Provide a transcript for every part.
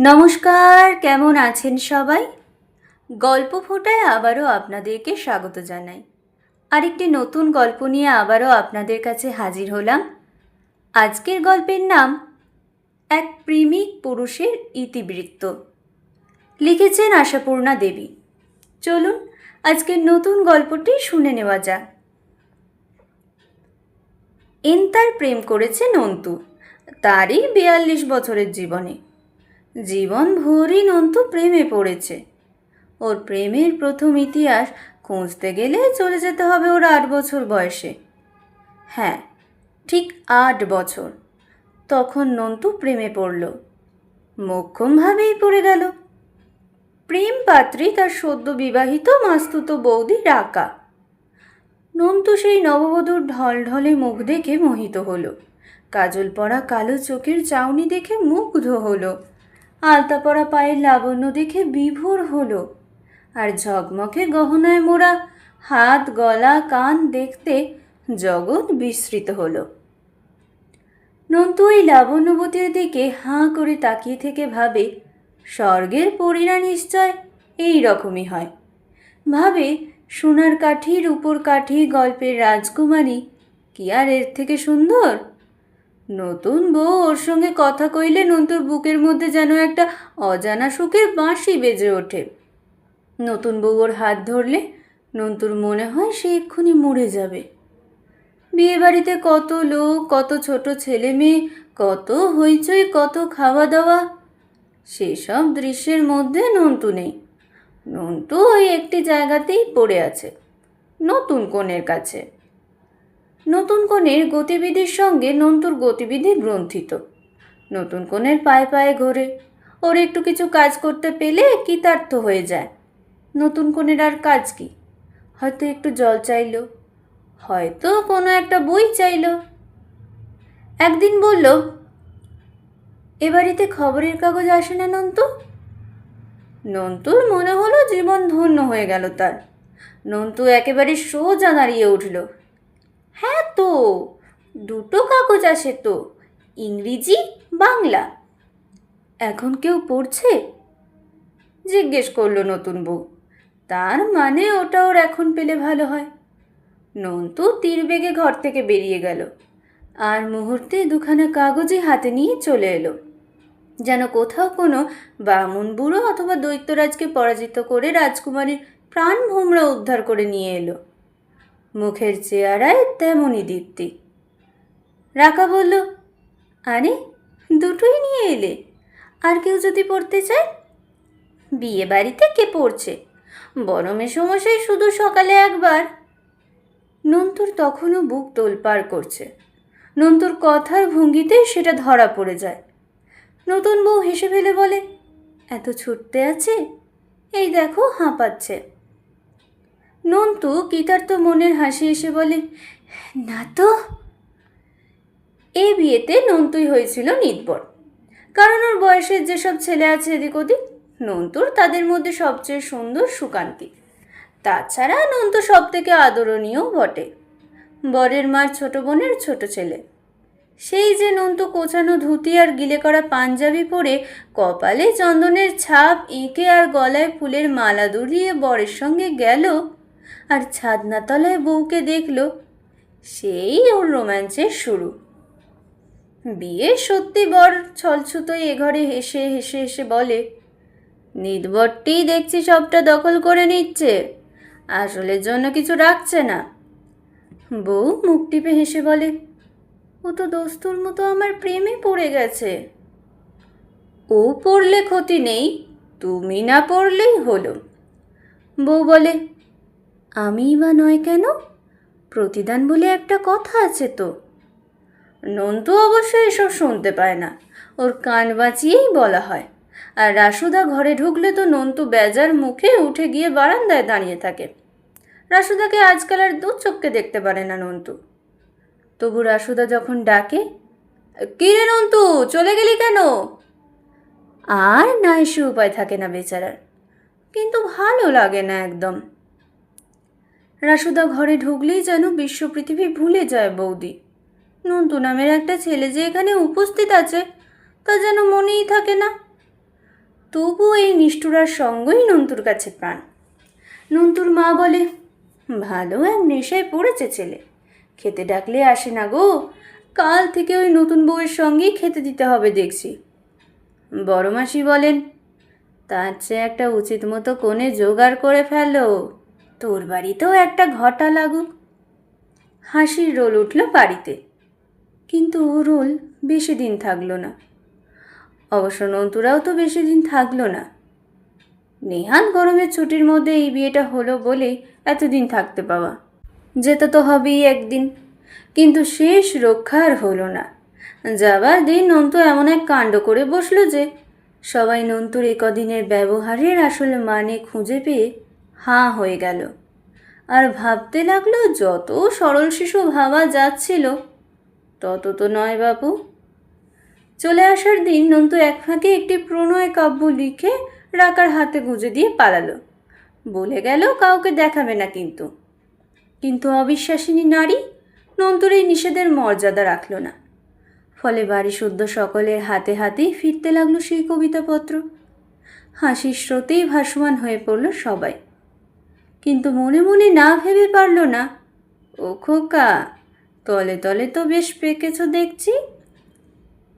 নমস্কার, কেমন আছেন সবাই? গল্প ফোঁটায় আবারও আপনাদেরকে স্বাগত জানাই। আরেকটি নতুন গল্প নিয়ে আবারও আপনাদের কাছে হাজির হলাম। আজকের গল্পের নাম এক প্রেমিক পুরুষের ইতিবৃত্ত। লিখেছেন আশাপূর্ণা দেবী। চলুন আজকের নতুন গল্পটি শুনে নেওয়া যাক। এন্তার প্রেম করেছে নন্তু, তারই 42 বছরের জীবনে। জীবন ভোরই নন্তু প্রেমে পড়েছে। ওর প্রেমের প্রথম ইতিহাস খুঁজতে গেলে চলে যেতে হবে ওর 8 বছর বয়সে। হ্যাঁ, ঠিক 8 বছর। তখন নন্তু প্রেমে পড়ল, মোক্ষমভাবেই পড়ে গেল। প্রেম পাত্রী তার সদ্য বিবাহিত মাস্তুতো বৌদি রাকা। নন্তু সেই নববধূর ঢলঢলে মুখ দেখে মোহিত হলো, কাজল পরা কালো চোখের চাউনি দেখে মুগ্ধ হলো, আলতা পরা পায়ের লাবণ্য দেখে বিভোর হলো, আর ঝকমকে গহনায় মোড়া হাত গলা কান দেখতে জগৎ বিস্মৃত হলো। নন্তু ওই লাবণ্যবতীর দিকে হাঁ করে তাকিয়ে থেকে ভাবে, স্বর্গের পরীরা নিশ্চয় এই রকমই হয়। ভাবে, সোনার কাঠি রূপোর কাঠি গল্পের রাজকুমারী কি আর এর থেকে সুন্দর? নতুন বউ ওর সঙ্গে কথা কইলে নন্তুর বুকের মধ্যে যেন একটা অজানা সুখের বাঁশি বেজে ওঠে। নতুন বউ ওর হাত ধরলে নন্তুর মনে হয় সে এক্ষুনি মরে যাবে। বিয়ে বাড়িতে কত লোক, কত ছোট ছেলে মেয়ে, কত হইচই, কত খাওয়া দাওয়া, সেসব দৃশ্যের মধ্যে নন্তু নেই। নন্তু ওই একটি জায়গাতেই পড়ে আছে, নতুন কনের কাছে। নতুন কনের গতিবিধির সঙ্গে নন্তুর গতিবিধি গ্রন্থিত। নতুন কনের পায়ে পায়ে ঘোরে, ওর একটু কিছু কাজ করতে পেলে কৃতার্থ হয়ে যায়। নতুন কনের আর কাজ কি? হয়তো একটু জল চাইল, হয়তো কোনো একটা বই চাইল। একদিন বলল, এ বাড়িতে খবরের কাগজ আসে না নন্তু? নন্তুর মনে হলো জীবন ধন্য হয়ে গেল তার। নন্তু একেবারে সোজা দাঁড়িয়ে উঠল। হ্যাঁ তো, দুটো কাগজ আসে তো, ইংরেজি বাংলা। এখন কেউ পড়ছে? জিজ্ঞেস করলো নতুন বউ। তার মানে ওটা ওর এখন পেলে ভালো হয়। নন্তু তীর বেগে ঘর থেকে বেরিয়ে গেল, আর মুহূর্তে দুখানা কাগজই হাতে নিয়ে চলে এলো, যেন কোথাও কোনো বামুন বুড়ো অথবা দৈত্যরাজকে পরাজিত করে রাজকুমারীর প্রাণ ভোমরা উদ্ধার করে নিয়ে এলো। মুখের চেহারায় তেমনই দীপ্তি। রাকা বলল, আরে দুটোই নিয়ে এলে? আর কেউ যদি পড়তে চায়? বিয়ে বাড়িতে কে পড়ছে? বড় মেসোমশাই শুধু সকালে একবার। নন্তুর তখনও বুক তোলপাড় করছে। নন্তুর কথার ভঙ্গিতে সেটা ধরা পড়ে যায়। নতুন বউ হেসে ফেলে বলে, এত ছুটতে আছে? এই দেখো হাঁপাচ্ছে। নন্তু কৃতার্থ মনের হাসি এসে বলে, না তো। এই বিয়েতে নন্তুই হয়েছিল নির্ভর, কারণ ওর বয়সের যেসব ছেলে আছে এদিক ওদিক, নন্তুর তাদের মধ্যে সবচেয়ে সুন্দর সুকান্তি। তাছাড়া নন্তু সব থেকে আদরণীয় বটে, বরের মার ছোট বোনের ছোট ছেলে। সেই যে নন্তু কোচানো ধুতি আর গিলে করা পাঞ্জাবি পরে কপালে চন্দনের ছাপ এঁকে আর গলায় ফুলের মালা দুলিয়ে বরের সঙ্গে গেল, আর ছাদনাতলায় বউকে দেখল, সেই ওর রোম্যান্সের শুরু। বিয়ে সত্যি বর ছলছুতোয় এ ঘরে হেসে হেসে হেসে বলে, নির্বরটি দেখছি সবটা দখল করে নিচ্ছে, আসলের জন্য কিছু রাখছে না। বউ মুখ টিপে হেসে বলে, ও তো দস্তুর মতো আমার প্রেমে পড়ে গেছে। ও পড়লে ক্ষতি নেই, তুমি না পড়লেই হলো। বউ বলে, আমি বা নয় কেন? প্রতিদান বলে একটা কথা আছে তো। নন্তু অবশ্য এসব শুনতে পায় না, ওর কান বাঁচিয়েই বলা হয়। আর রাসুদা ঘরে ঢুকলে তো নন্তু বেজার মুখে উঠে গিয়ে বারান্দায় দাঁড়িয়ে থাকে। রাসুদাকে আজকাল আর দু চোখকে দেখতে পারে না নন্তু। তবু রাসুদা যখন ডাকে, কি রে নন্তু, চলে গেলি কেন? আর না এসে উপায় থাকে না বেচারার, কিন্তু ভালো লাগে না একদম। রাসুদা ঘরে ঢুকলেই যেন বিশ্ব পৃথিবী ভুলে যায় বৌদি। নন্তু নামের একটা ছেলে যে এখানে উপস্থিত আছে তা যেন মনেই থাকে না। তবু এই নিষ্ঠুরার সঙ্গই নন্তুর কাছে প্রাণ। নন্তুর মা বলে, ভালো এক নেশায় পড়েছে ছেলে, খেতে ডাকলে আসে না গো, কাল থেকে ওই নতুন বউয়ের সঙ্গেই খেতে দিতে হবে দেখছি। বড় মাসি বলেন, তার চেয়ে একটা উচিত মতো কোণে জোগাড় করে ফেলো, তোর বাড়িতেও একটা ঘটা লাগুক। হাসির রোল উঠল বাড়িতে, কিন্তু রোল বেশি দিন থাকলো না। অবশ্য নন্তুরাও তো বেশি দিন থাকলো না। নেহাত গরমের ছুটির মধ্যে এই বিয়েটা হলো বলেই এতদিন থাকতে পাওয়া, যেতে তো হবেই একদিন। কিন্তু শেষ রক্ষা আর হলো না। যাবার দিন নন্তু এমন এক কাণ্ড করে বসলো যে সবাই নন্তুর একদিনের ব্যবহারের আসলে মানে খুঁজে পেয়ে হাঁ হয়ে গেল, আর ভাবতে লাগলো যত সরল শিশু ভাবা যাচ্ছিল তত তো নয় বাপু। চলে আসার দিন নন্তু এক ফাঁকে একটি প্রণয় কাব্য লিখে রাকার হাতে গুঁজে দিয়ে পালালো। বলে গেল কাউকে দেখাবে না। কিন্তু অবিশ্বাসিনী নারী নন্তুর এই নিষেধের মর্যাদা রাখল না। ফলে বাড়ি শুদ্ধ সকলের হাতে হাতেই ফিরতে লাগলো সেই কবিতাপত্র। হাসির স্রোতেই ভাসমান হয়ে পড়ল সবাই। কিন্তু মনে মনে না ভেবে পারল না, ও খোকা, তলে তলে তো বেশ পেকেছ দেখছি।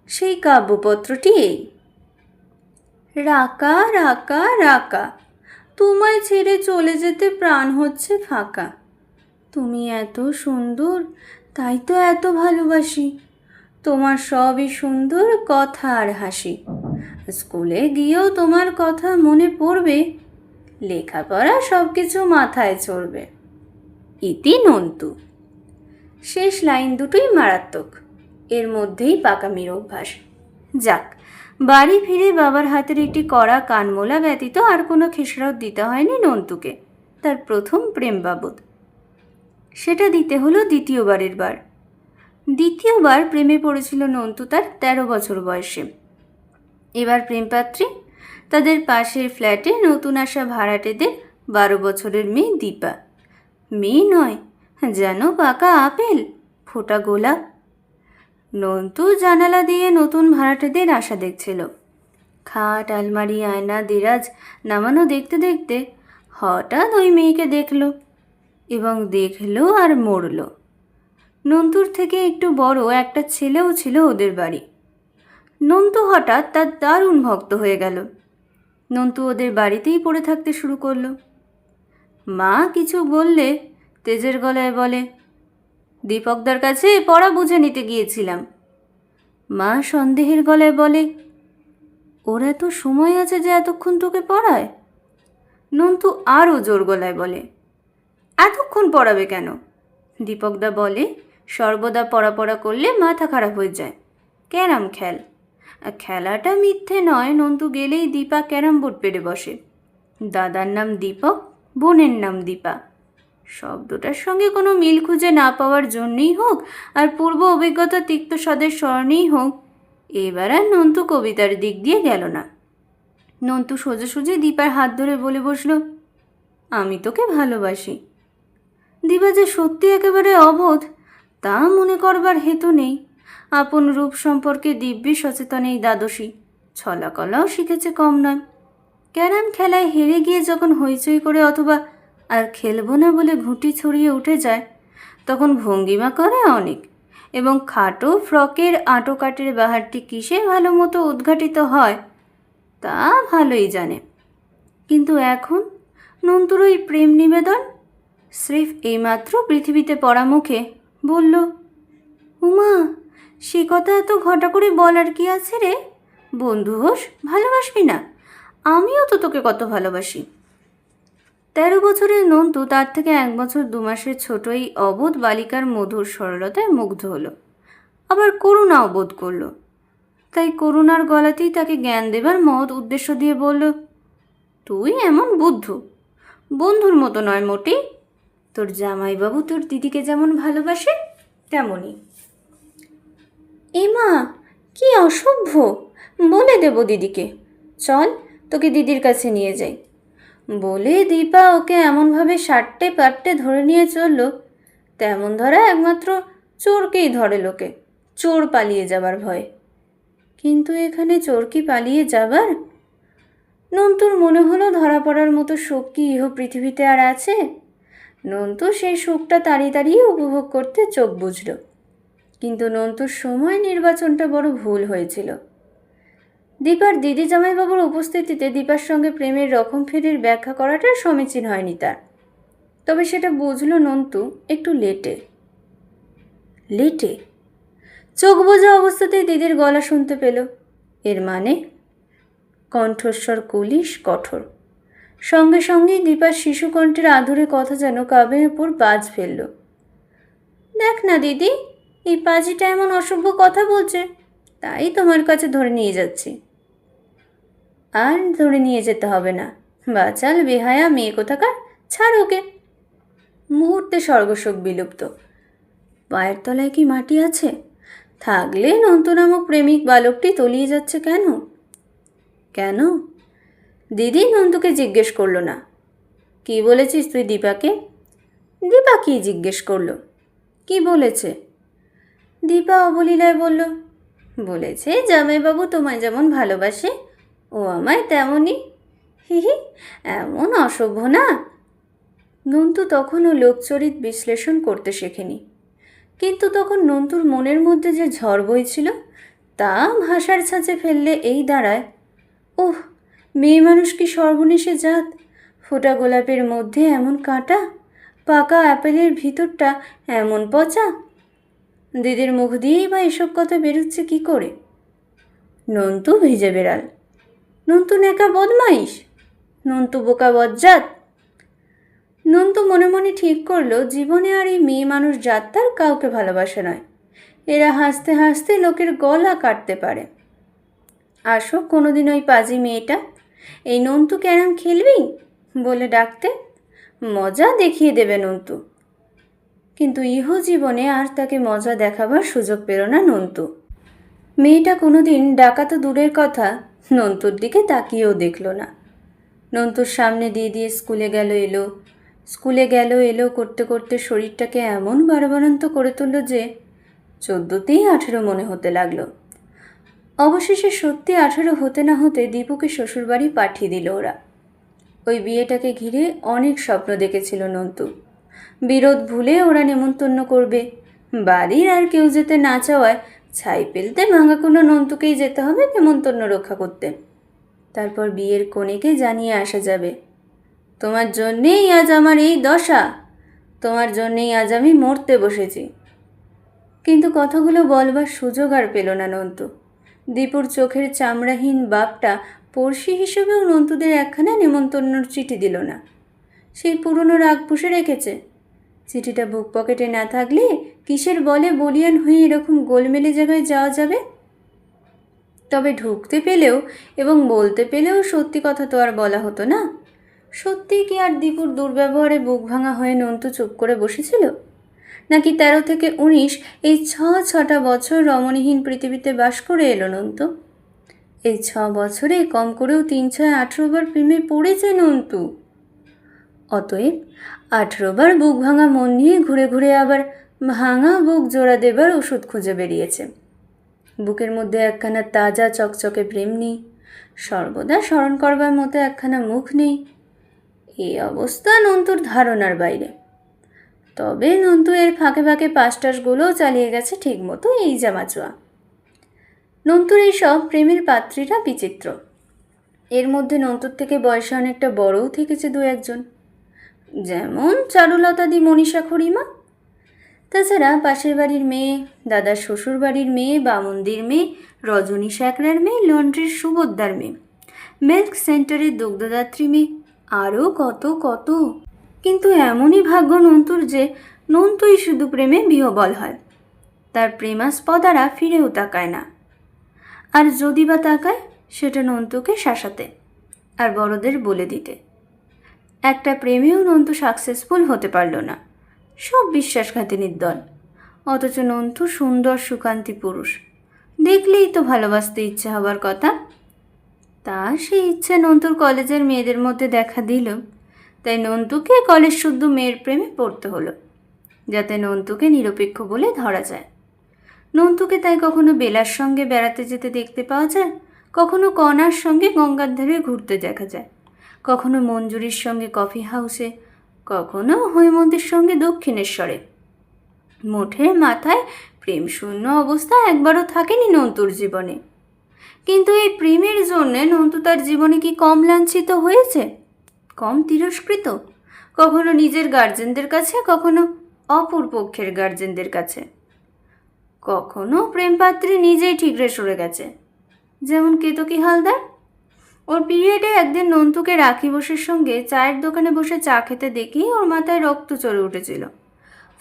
সেই কাব্যপত্রটি এই, রাকা রাকা রাকা, তোমায় ছেড়ে চলে যেতে প্রাণ হচ্ছে ফাঁকা। তুমি এত সুন্দর, তাই তো এত ভালোবাসি। তোমার সবই সুন্দর কথা আর হাসি। স্কুলে গিয়েও তোমার কথা মনে পড়বে, লেখাপড়া সব কিছু মাথায় চড়বে। ইতি নন্তু। শেষ লাইন দুটোই মারাত্মক, এর মধ্যেই পাকামির অভ্যাস। যাক, বাড়ি ফিরে বাবার হাতের একটি কড়া কানমোলা ব্যতীত আর কোনো খেসরত দিতে হয়নি নন্তুকে তার প্রথম প্রেম বাবদ। সেটা দিতে হলো দ্বিতীয়বারের বার। দ্বিতীয়বার প্রেমে পড়েছিল নন্তু তার 13 বছর বয়সে। এবার প্রেমপাত্রী তাদের পাশের ফ্ল্যাটে নতুন আসা ভাড়াটেদের 12 বছরের মেয়ে দীপা। মেয়ে নয়, যেন পাকা আপেল, ফোটা গোলাপ। নন্তু জানালা দিয়ে নতুন ভাড়াটেদের আসা দেখছিল। খাট, আলমারি, আয়না, দেরাজ নামানো দেখতে দেখতে হঠাৎ ওই মেয়েকে দেখল, এবং দেখলো আর মরল। নন্তুর থেকে একটু বড় একটা ছেলেও ছিল ওদের বাড়ি। নন্তু হঠাৎ তার দারুণ ভক্ত হয়ে গেল। নন্তু ওদের বাড়িতেই পড়ে থাকতে শুরু করলো। মা কিছু বললে তেজের গলায় বলে, দীপকদার কাছে পড়া বুঝে নিতে গিয়েছিলাম। মা সন্দেহের গলায় বলে, ওর এত সময় আছে যে এতক্ষণ তোকে পড়ায়? নন্তু আরও জোর গলায় বলে, এতক্ষণ পড়াবে কেন? দীপকদা বলে, সর্বদা পড়া করলে মাথা খারাপ হয়ে যায়। ক্যারাম খেল। খেলাটা মিথ্যে নয়, নন্তু গেলেই দীপা ক্যারাম বোর্ড পেড়ে বসে। দাদার নাম দীপক, বোনের নাম দীপা। শব্দটার সঙ্গে কোনো মিল খুঁজে না পাওয়ার জন্যেই হোক, আর পূর্ব অভিজ্ঞতা তিক্ত স্বাদের স্মরণেই হোক, এবার আর নন্তু কবিতার দিক দিয়ে গেল না। নন্তু সোজাসুজি দীপার হাত ধরে বলে বসল, আমি তোকে ভালোবাসি। দীপা যে সত্যি একেবারে অবোধ তা মনে করবার হেতু নেই। আপন রূপ সম্পর্কে দিব্যি সচেতন এই দ্বাদশী। ছলাকলাও শিখেছে কম নয়। ক্যারাম খেলায় হেরে গিয়ে যখন হইচই করে অথবা আর খেলবো না বলে ঘুঁটি ছড়িয়ে উঠে যায়, তখন ভঙ্গিমা করে অনেক, এবং খাটো ফ্রকের আঁটো কাটের বাহারটি কিসে ভালো মতো উদ্ঘাটিত হয় তা ভালোই জানে। কিন্তু এখন নন্তুর ওই প্রেম নিবেদন স্রেফ এইমাত্র পৃথিবীতে পড়া মুখে বলল, উমা, সে কথা এত ঘটা করে বলার কি আছে রে? বন্ধু হোস, ভালোবাসবি না? আমিও তো তোকে কত ভালোবাসি। 13 বছরের নন্তু তার থেকে 1 বছর 2 মাসের ছোট এই অবোধ বালিকার মধুর সরলতায় মুগ্ধ হলো, আবার করুণাও বোধ করলো। তাই করুণার গলাতেই তাকে জ্ঞান দেবার মহৎ উদ্দেশ্য দিয়ে বলল, তুই এমন বুদ্ধু, বন্ধুর মতো নয় মোটেই। তোর জামাইবাবু তোর দিদিকে যেমন ভালোবাসে তেমনই। এমা, কি অসভ্য! বলে দেব দিদিকে, চল তোকে দিদির কাছে নিয়ে যাই। বলে দীপা ওকে এমনভাবে সাট্টে পাট্টে ধরে নিয়ে চলল, তেমন ধরা একমাত্র চোরকেই ধরে লোকে, চোর পালিয়ে যাবার ভয়। কিন্তু এখানে চোর কি পালিয়ে যাবার? নন্তুর মনে হলো ধরা পড়ার মতো সুখ কি ইহ পৃথিবীতে আর আছে। নন্তু সেই সুখটা তাড়িয়ে তাড়িয়ে উপভোগ করতে চোখ বুঝল। কিন্তু নন্তুর সময় নির্বাচনটা বড় ভুল হয়েছিল। দীপার দিদি জামাইবাবুর উপস্থিতিতে দীপার সঙ্গে প্রেমের রকম ফেরির ব্যাখ্যা করাটা সমীচীন হয়নি তার। তবে সেটা বুঝল নন্তু একটু লেটে। চোখ বোঝা অবস্থাতেই দিদির গলা শুনতে পেল। এর মানে কণ্ঠস্বর কুলিশ কঠোর। সঙ্গে সঙ্গেই দীপার শিশু কণ্ঠের আধুরে কথা যেন কাবের উপর বাজ ফেলল। দেখ না দিদি, এই পাজিটা এমন অসভ্য কথা বলছে, তাই তোমার কাছে ধরে নিয়ে যাচ্ছি। আর ধরে নিয়ে যেতে হবে না, বাচাল বেহায়া মেয়ে কোথাকার, ছাড় ওকে। মুহূর্তে স্বর্গশোক বিলুপ্ত। পায়ের তলায় কি মাটি আছে? থাকলে নন্তু নামক প্রেমিক বালকটি তলিয়ে যাচ্ছে কেন? কেন? দিদি নন্তুকে জিজ্ঞেস করল না। কি বলেছিস তুই দীপাকে? দীপা কি জিজ্ঞেস করলো? কি বলেছে? দীপা অবলীলায় বলল, বলেছে জামাইবাবু তোমায় যেমন ভালোবাসে ও আমায় তেমনই। হি, এমন অসভ্য না। নন্তু তখনও লোকচরিত বিশ্লেষণ করতে শেখেনি, কিন্তু তখন নন্তুর মনের মধ্যে যে ঝড় বইছিল তা ভাষার ছাঁচে ফেললে এই দাঁড়ায়, ওহ, মেয়ে মানুষ কি সর্বনেশে জাত! ফোটা গোলাপের মধ্যে এমন কাঁটা, পাকা অ্যাপেলের ভিতরটা এমন পচা। দিদির মুখ দিয়েই বা এসব কথা বেরোচ্ছে কি করে? নন্তু ভিজে বেড়াল, নন্তু নেকা বদমাইশ, নন্তু বোকা বজ্জাত। নন্তু মনে মনে ঠিক করলো জীবনে আর এই মেয়ে মানুষ জাত তার কাউকে ভালোবাসে নয়। এরা হাসতে হাসতে লোকের গলা কাটতে পারে। আসো কোনোদিন ওই পাজি মেয়েটা এই নন্তু ক্যারাম খেলবি বলে ডাকতে, মজা দেখিয়ে দেবে নন্তু। কিন্তু ইহ জীবনে আর তাকে মজা দেখাবার সুযোগ পেল না নন্তু। মেয়েটা কোনোদিন ডাকা তো দূরের কথা, নন্তুর দিকে তাকিয়েও দেখল না। নন্তুর সামনে দিয়ে দিয়ে স্কুলে গেল এলো করতে করতে শরীরটাকে এমন বাড়াবাড়ন্ত করে তুলল যে 14তেই 18 মনে হতে লাগলো। অবশেষে সত্যি 18 হতে না হতে দীপুকে শ্বশুরবাড়ি পাঠিয়ে দিল ওরা। ওই বিয়েটাকে ঘিরে অনেক স্বপ্ন দেখেছিল নন্তু। বিরোধ ভুলে ওরা নেমন্তন্ন করবে। বাড়ির আর কেউ যেতে না চাওয়ায় ছাই ফেলতে ভাঙা কোনো নন্তুকেই যেতে হবে নেমন্তন্ন রক্ষা করতে। তারপর বিয়ের কনেকে জানিয়ে আসা যাবে, তোমার জন্যেই আজ আমার এই দশা, তোমার জন্যেই আজ আমি মরতে বসেছি। কিন্তু কথাগুলো বলবার সুযোগ আর পেল না নন্তু। দীপুর চোখের চামড়াহীন বাপটা পড়শি হিসেবেও নন্তুদের একখানা নেমন্তন্নর চিঠি দিল না। সেই পুরনো রাগ পুষে রেখেছে। চিঠিটা বুক পকেটে না থাকলে কিসের বলে বলিয়ান হয়ে এরকম গোলমেলে জায়গায় যাওয়া যাবে? তবে ঢুকতে পেলেও এবং বলতে পেলেও সত্যি কথা তো আর বলা হতো না। সত্যি কি আর দীপুর দুর্ব্যবহারে বুক ভাঙা হয়ে নন্তু চুপ করে বসেছিল? নাকি 13 থেকে 19 এই 6টা বছর রমণীহীন পৃথিবীতে বাস করে এলো নন্তু? এই 6 বছরে কম করেও 3-6-18 বার প্রেমে পড়েছে নন্তু। অতএব 18 বার বুক ভাঙা মন নিয়ে ঘুরে ঘুরে আবার ভাঙা বুক জোড়া দেবার ওষুধ খুঁজে বেরিয়েছে। বুকের মধ্যে একখানা তাজা চকচকে প্রেম নেই, সর্বদা স্মরণ করবার মতো একখানা মুখ নেই। এই অবস্থা নন্তুর ধারণার বাইরে। তবে নন্তু এর ফাঁকে ফাঁকে পাসটাসগুলোও চালিয়ে গেছে ঠিক মতো এই জামাচুয়া। নন্তুর এইসব প্রেমের পাত্রীরা বিচিত্র। এর মধ্যে নন্তুর থেকে বয়সে অনেকটা বড়ও থেকেছে 2-1 জন, যেমন চারুলতাদি মনীষা খুড়িমা। তাছাড়া পাশের বাড়ির মেয়ে, দাদার শ্বশুর বাড়ির মেয়ে, বামুনদির মেয়ে, রজনী শ্যাকরার মেয়ে, লন্ড্রির সুবোদ্দার মেয়ে, মিল্ক সেন্টারের দুগ্ধদাত্রী মেয়ে, আরও কত কত। কিন্তু এমনই ভাগ্য নন্তুর যে নন্তুই শুধু প্রেমে বিহবল হয়। তার প্রেমাস্পদারা ফিরেও তাকায় না, আর যদি বা তাকায় সেটা নন্তুকে শাসাতে আর বড়দের বলে দিতে। একটা প্রেমেও নন্তু সাকসেসফুল হতে পারল না, সব বিশ্বাসঘাতিনীর দল। অথচ নন্তু সুন্দর সুকান্তি পুরুষ, দেখলেই তো ভালোবাসতে ইচ্ছে হবার কথা। তা সেই ইচ্ছে নন্তুর কলেজের মেয়েদের মধ্যে দেখা দিল। তাই নন্তুকে কলেজ শুদ্ধ মেয়ের প্রেমে পড়তে হলো, যাতে নন্তুকে নিরপেক্ষ বলে ধরা যায়। নন্তুকে তাই কখনো বেলার সঙ্গে বেড়াতে যেতে দেখতে পাওয়া যায়, কখনো কণার সঙ্গে গঙ্গার ধারে ঘুরতে দেখা যায়, কখনো মঞ্জুরির সঙ্গে কফি হাউসে, কখনো হৈমন্তীর সঙ্গে দক্ষিণেশ্বরে। মোটের মাথায় প্রেম শূন্য অবস্থা একবারও থাকেনি নন্তুর জীবনে। কিন্তু এই প্রেমের জন্যে নন্তু তার জীবনে কি কম লাঞ্ছিত হয়েছে, কম তিরস্কৃত? কখনো নিজের গার্জেনদের কাছে, কখনো অপর পক্ষের গার্জেনদের কাছে, কখনো প্রেমপাত্রী নিজেই ঠিকরে সরে গেছে, যেমন কেতকী হালদার। ওর পিরিয়ডে একদিন নন্তুকে রাখি বোসের সঙ্গে চায়ের দোকানে বসে চা খেতে দেখি ওর মাথায় রক্ত চড়ে উঠেছিল।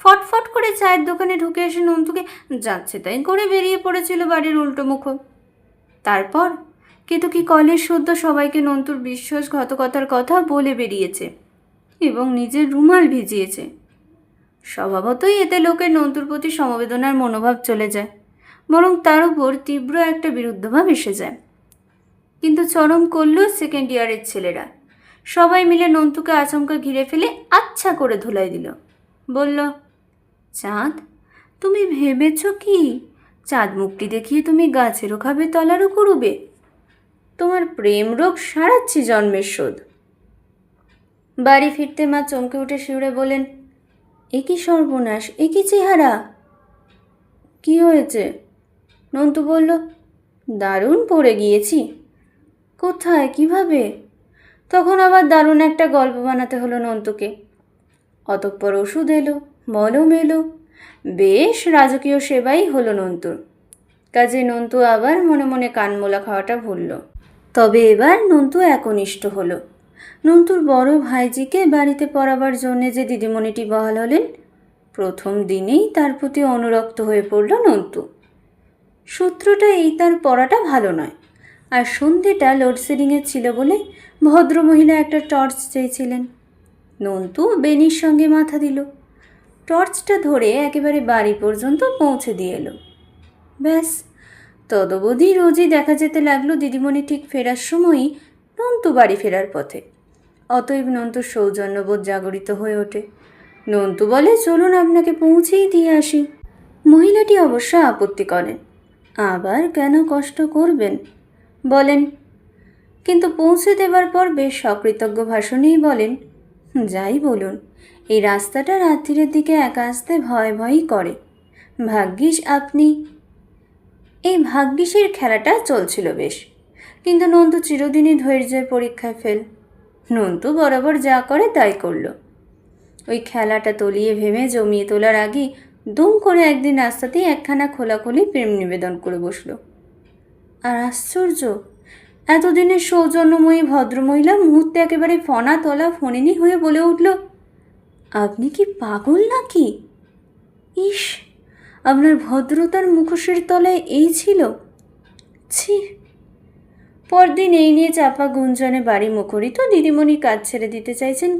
ফটফট করে চায়ের দোকানে ঢুকে এসে নন্তুকে যাচ্ছে তাই করে বেরিয়ে পড়েছিল বাড়ির উল্টো মুখ। তারপর কেতকী কলের সদ্য সবাইকে নন্তুর বিশ্বাসঘাতকতার কথা বলে বেরিয়েছে এবং নিজের রুমাল ভিজিয়েছে। স্বভাবতই এতে লোকের নন্তুর প্রতি সমবেদনার মনোভাব চলে যায়, বরং তার উপর তীব্র একটা বিরুদ্ধভাব এসে যায়। কিন্তু চরম করল সেকেন্ড ইয়ারের ছেলেরা। সবাই মিলে নন্তুকে আচমকা ঘিরে ফেলে আচ্ছা করে ধুলাই দিল। বলল, চাঁদ, তুমি ভেবেছ কি চাঁদ মুক্তি দেখিয়ে তুমি গাছেরও খাবে তলারও কুড়ুবে? তোমার প্রেম রোগ সারাচ্ছি জন্মের শোধ। বাড়ি ফিরতে মা চমকে উঠে শিউরে বলেন, এ কি সর্বনাশ, এ কি চেহারা! কি হয়েছে? নন্তু বলল, দারুণ পড়ে গিয়েছি। কোথায়, কিভাবে? তখন আবার দারুণ একটা গল্প বানাতে হলো নন্তুকে। অতঃপর ওষুধ এলো, মলম এলো, বেশ রাজকীয় সেবাই হলো নন্তুর। কাজে নন্তু আবার মনে মনে কানমোলা খাওয়াটা ভুলল। তবে এবার নন্তু একনিষ্ঠ হলো। নন্তুর বড় ভাইজিকে বাড়িতে পড়াবার জন্যে যে দিদিমণিটি বহাল হলেন, প্রথম দিনেই তার প্রতি অনুরক্ত হয়ে পড়ল নন্তু। সূত্রটা এই, তার পড়াটা ভালো নয়, আর সন্ধেটা লোডশেডিংয়ের ছিল বলে ভদ্রমহিলা একটা টর্চ চেয়েছিলেন। নন্তু বেনির সঙ্গে মাথা দিল, টর্চটা ধরে একেবারে বাড়ি পর্যন্ত পৌঁছে দিয়ে এলো। ব্যাস, তদবধি রোজই দেখা যেতে লাগলো দিদিমণি ঠিক ফেরার সময়ই নন্তু বাড়ি ফেরার পথে। অতএব নন্তুর সৌজন্যবোধ জাগরিত হয়ে ওঠে। নন্তু বলে, চলুন আপনাকে পৌঁছেই দিয়ে আসি। মহিলাটি অবশ্য আপত্তি করেন। আবার কেন কষ্ট করবেন বলেন, কিন্তু পৌঁছে দেবার পর বেশ অকৃতজ্ঞ ভাষণেই বলেন, যাই বলুন, এই রাস্তাটা রাত্রিরের দিকে একা আসতে ভয় ভয়ই করে। ভাগ্যিস আপনি। এই ভাগ্যিসের খেলাটা চলছিল বেশ, কিন্তু নন্তু চিরদিনই ধৈর্যের পরীক্ষায় ফেল। নন্তু বরাবর যা করে তাই করল। ওই খেলাটা তলিয়ে ভেবে জমিয়ে তোলার আগেই দুম করে একদিন রাস্তাতেই একখানা খোলাখুলি প্রেম নিবেদন করে বসল। আর আশ্চর্য, এতদিনের সৌজন্যময়ী ভদ্রমহিলা মুহূর্তে একেবারে ফনা তলা ফণিনী হয়ে বলে উঠল, আপনি কি পাগল নাকি? ইস, আপনার ভদ্রতার মুখোশের তলায় এই ছিল! ছি! পরদিন এই নিয়ে চাপা গুঞ্জনে বাড়ি মুখরিত। দিদিমণি কাজ ছেড়ে দিতে চাইছেন,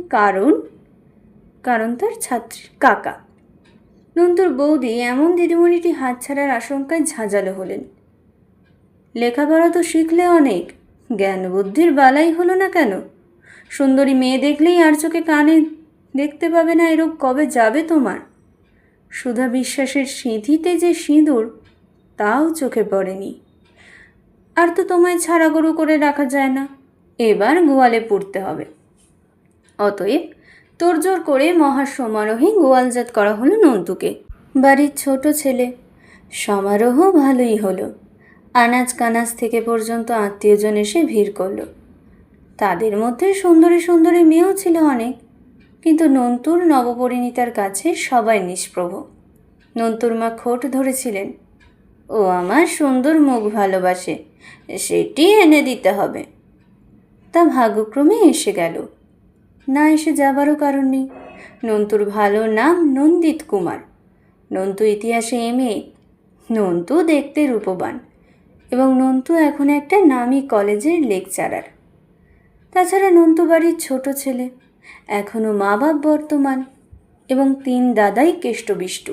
কারণ তার ছাত্রীর কাকা। নন্তুর বৌদি এমন দিদিমণিটি হাতছাড়ার আশঙ্কায় ঝাঁঝালো হলেন। লেখাপড়া তো শিখলে অনেক, জ্ঞান বুদ্ধির বালাই হলো না কেন? সুন্দরী মেয়ে দেখলেই আর চোখে কানে দেখতে পাবে না, এরূপ কবে যাবে তোমার? সুধা বিশ্বাসের সিঁথিতে যে সিঁদুর, তাও চোখে পড়েনি। আর তো তোমায় ছাড়া গরু করে রাখা যায় না, এবার গোয়ালে পুড়তে হবে। অতএব তোড়জোড় করে মহাসমারোহে গোয়ালজাত করা হলো নন্তুকে। বাড়ির ছোট ছেলে, সমারোহ ভালোই হলো। আনাজ কানাজ থেকে পর্যন্ত আত্মীয়জন এসে ভিড় করল। তাদের মধ্যে সুন্দরী সুন্দরী মেয়েও ছিল অনেক, কিন্তু নন্তুর নবপরিণীতার কাছে সবাই নিষ্প্রভ। নন্তুর মা খোট ধরেছিলেন, ও আমার সুন্দর মুখ ভালোবাসে, সেটি এনে দিতে হবে। তা ভাগ্যক্রমে এসে গেল। না এসে যাবারও কারণ নেই। নন্তুর ভালো নাম নন্দিত কুমার। নন্তু ইতিহাসে MA। নন্তু দেখতে রূপবান, এবং নন্তু এখন একটা নামী কলেজের লেকচারার। তাছাড়া নন্তু বাড়ির ছোট ছেলে, এখনও মা বাপ বর্তমান, এবং 3 দাদাই কেষ্টবিষ্টু।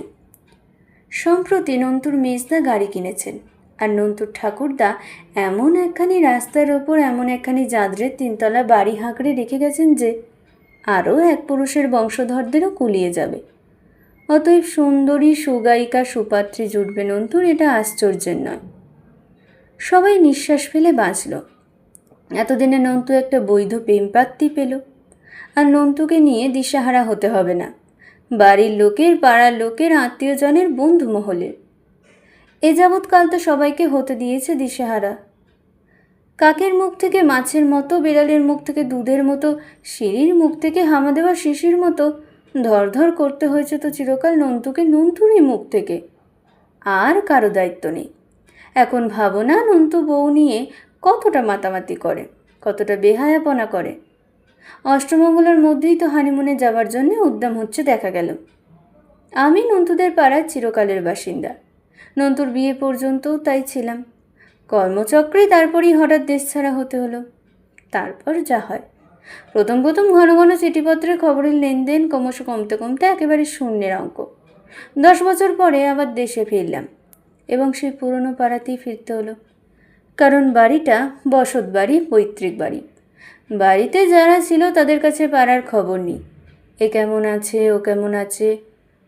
সম্প্রতি নন্তুর মেজদা গাড়ি কিনেছেন, আর নন্তুর ঠাকুরদা এমন একখানি রাস্তার ওপর এমন একখানি জাঁদরের 3 তলা বাড়ি হাঁকড়ে রেখে গেছেন যে আরও এক পুরুষের বংশধরদেরও কুলিয়ে যাবে। অতএব সুন্দরী সুগায়িকা সুপাত্রী জুটবে নন্তুর, এটা আশ্চর্যের নয়। সবাই নিঃশ্বাস ফেলে বাঁচল। এতদিনে নন্তু একটা বৈধ প্রেমপ্রাপ্তি পেল, আর নন্তুকে নিয়ে দিশাহারা হতে হবে না বাড়ির লোকের, পাড়ার লোকের, আত্মীয়জনের, বন্ধু মহলের। এ যাবৎকাল তো সবাইকে হতে দিয়েছে দিশেহারা। কাকের মুখ থেকে মাছের মতো, বিড়ালের মুখ থেকে দুধের মতো, সিঁড়ির মুখ থেকে হামা দেওয়া শিশির মতো ধর করতে হয়েছে তো চিরকাল নন্তুকে নন্তুরই মুখ থেকে। আর কারো দায়িত্ব নেই। এখন ভাবো না নন্তু বউ নিয়ে কতটা মাতামাতি করে, কতটা বেহায়াপনা করে। অষ্টমঙ্গলার মধ্যেই তো হানিমুনে যাবার জন্য উদ্যম হচ্ছে দেখা গেল। আমি নন্তুদের পাড়ার চিরকালের বাসিন্দা, নন্তুর বিয়ে পর্যন্তও তাই ছিলাম। কর্মচক্রে তারপরই হঠাৎ দেশ ছাড়া হতে হলো। তারপর যা হয়, প্রথম ঘন ঘন চিঠিপত্রে খবরের লেনদেন ক্রমশ কমতে কমতে একেবারে শূন্যের অঙ্ক। 10 বছর পরে আবার দেশে ফিরলাম এবং সেই পুরনো পাড়াতেই ফিরতে হলো। কারণ বাড়িটা বসত বাড়ি, পৈতৃক বাড়ি। বাড়িতে যারা ছিল তাদের কাছে পাড়ার খবর নেই। এ কেমন আছে, ও কেমন আছে,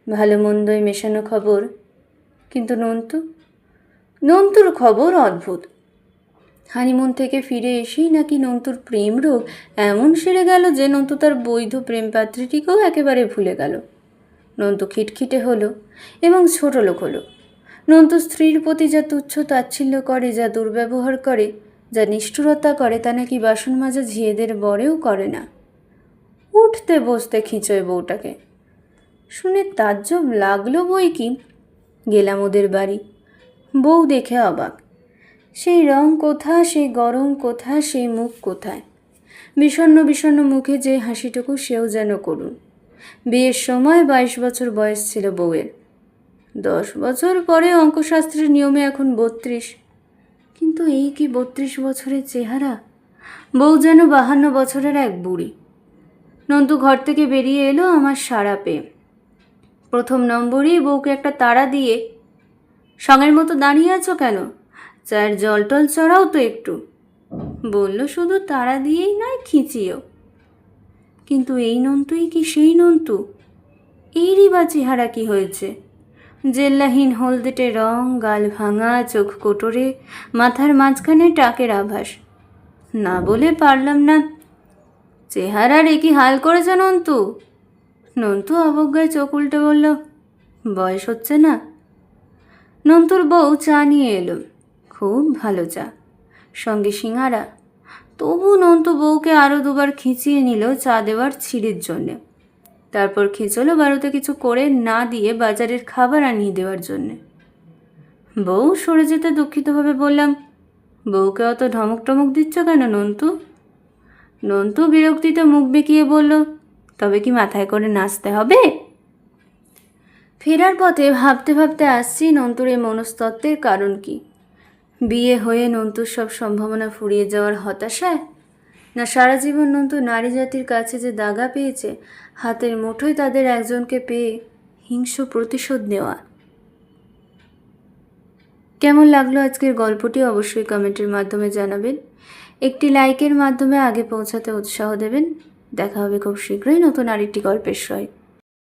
ভালো মন্দই মেশানো খবর। কিন্তু নন্তুর খবর অদ্ভুত। হানিমুন থেকে ফিরে এসেই নাকি নন্তুর প্রেম রোগ এমন সেরে গেল যে নন্তু তার বৈধ প্রেমপাত্রীটিকেও একেবারে ভুলে গেল। নন্তু খিটখিটে হলো এবং ছোট লোক হলো। নন্তু স্ত্রীর প্রতি যা তুচ্ছ তাচ্ছিল্য করে, যা দুর্ব্যবহার করে, যা নিষ্ঠুরতা করে, তা নাকি বাসন মাজা ঝিয়েদের বরেও করে না। উঠতে বসতে খিঁচোয় বউটাকে। শুনে তাজ্জব লাগলো বই কি। গেলাম ওদের বাড়ি। বউ দেখে অবাক। সেই রং কোথা, সেই গরম কোথা, সেই মুখ কোথায়। বিষণ্ণ মুখে যে হাসিটুকু সেও যেন করুন। বিয়ের সময় 22 বছর বয়স ছিল বউয়ের। 10 বছর পরে অঙ্কশাস্ত্রের নিয়মে এখন 32। কিন্তু এই কি 32 বছরের চেহারা! বউ যেন 52 বছরের এক বুড়ি। নন্তু ঘর থেকে বেরিয়ে এলো আমার সাড়া পেয়ে। প্রথম নম্বরই বউকে একটা তাড়া দিয়ে, সঙ্গের মতো দাঁড়িয়ে আছো কেন, চায়ের জল টল চড়াও তো একটু। বলল শুধু তাড়া দিয়েই নয়, খিঁচিও। কিন্তু এই নন্তুই কি সেই নন্তু? এরই বা চেহারা কি হয়েছে? জেল্লাহীন হলদেটে রং, গাল ভাঙা, চোখ কোটরে, মাথার মাঝখানে টাকের আভাস। না বলে পারলাম না, চেহারার এ কি হাল করেছে নন্তু? নন্তু অবজ্ঞায় চোখ উল্টে বলল, বয়স হচ্ছে না। নন্তুর বউ চা নিয়ে এলো, খুব ভালো চা, সঙ্গে সিঙাড়া। তবু নন্তু বউকে আরও 2বার খিঁচিয়ে নিল চা দেওয়ার ছিঁড়ির জন্যে। তারপর খিঁচলো বাড়িতে কিছু করে না দিয়ে বাজারের খাবার আনিয়ে দেওয়ার জন্যে। বউ সরে যেতে দুঃখিতভাবে বললাম, বউকে অত ধমক টমক দিচ্ছ কেন নন্তু? নন্তু বিরক্তিতে মুখ বেঁকিয়ে বলল, তবে কি মাথায় করে নাচতে হবে? ফেরার পথে ভাবতে আসছি নন্তুর এই মনস্তত্ত্বের কারণ কি। বিয়ে হয়ে নন্তুর সব সম্ভাবনা ফুরিয়ে যাওয়ার হতাশায়, না সারা জীবন নন্তু নারী জাতির কাছে যে দাগা পেয়েছে, হাতের মুঠোয় তাদের একজনকে পেয়ে হিংস্র প্রতিশোধ নেওয়া। কেমন লাগলো আজকের গল্পটি অবশ্যই কমেন্টের মাধ্যমে জানাবেন। একটি লাইকের মাধ্যমে আগে পৌঁছাতে উৎসাহ দেবেন। দেখা হবে খুব শীঘ্রই নতুন আরেকটি গল্পের সঙ্গে।